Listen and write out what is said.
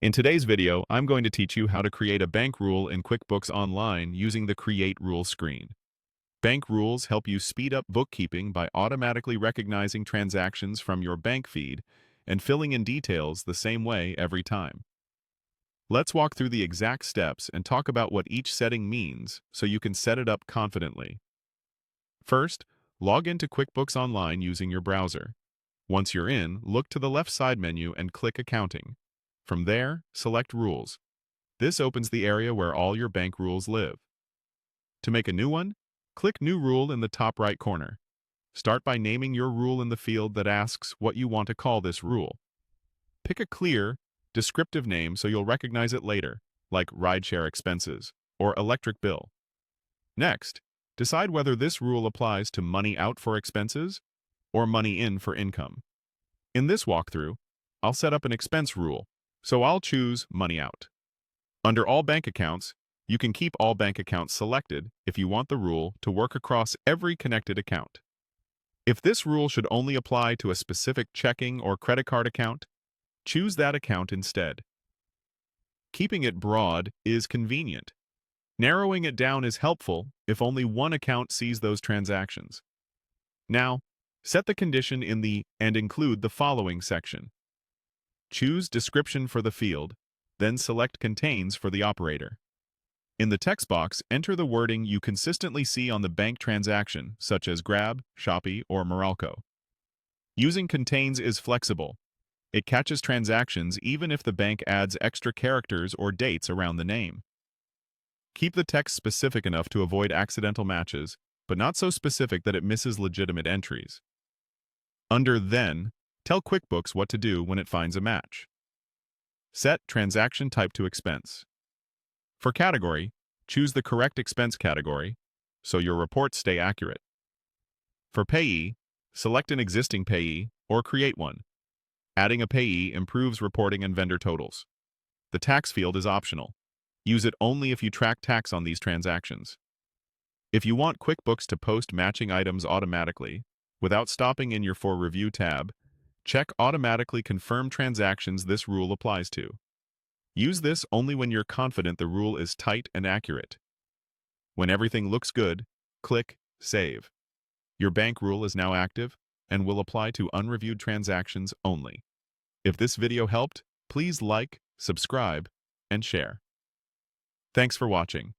In today's video, I'm going to teach you how to create a bank rule in QuickBooks Online using the Create Rule screen. Bank rules help you speed up bookkeeping by automatically recognizing transactions from your bank feed and filling in details the same way every time. Let's walk through the exact steps and talk about what each setting means so you can set it up confidently. First, log into QuickBooks Online using your browser. Once you're in, look to the left side menu and click Accounting. From there, select Rules. This opens the area where all your bank rules live. To make a new one, click New Rule in the top right corner. Start by naming your rule in the field that asks what you want to call this rule. Pick a clear, descriptive name so you'll recognize it later, like rideshare expenses or electric bill. Next, decide whether this rule applies to money out for expenses or money in for income. In this walkthrough, I'll set up an expense rule, so I'll choose money out. Under all bank accounts, you can keep all bank accounts selected if you want the rule to work across every connected account. If this rule should only apply to a specific checking or credit card account, choose that account instead. Keeping it broad is convenient. Narrowing it down is helpful if only one account sees those transactions. Now, set the condition in the "and include the following" section. Choose Description for the field, then select Contains for the operator. In the text box, enter the wording you consistently see on the bank transaction, such as Grab, Shopee, or Meralco. Using Contains is flexible. It catches transactions even if the bank adds extra characters or dates around the name. Keep the text specific enough to avoid accidental matches, but not so specific that it misses legitimate entries. Under Then, tell QuickBooks what to do when it finds a match. Set transaction type to expense. For category, choose the correct expense category, so your reports stay accurate. For payee, select an existing payee or create one. Adding a payee improves reporting and vendor totals. The tax field is optional. Use it only if you track tax on these transactions. If you want QuickBooks to post matching items automatically, without stopping in your For Review tab, check Automatically Confirm Transactions this rule applies to. Use this only when you're confident the rule is tight and accurate. When everything looks good, click Save. Your bank rule is now active and will apply to unreviewed transactions only. If this video helped, please like, subscribe, and share. Thanks for watching.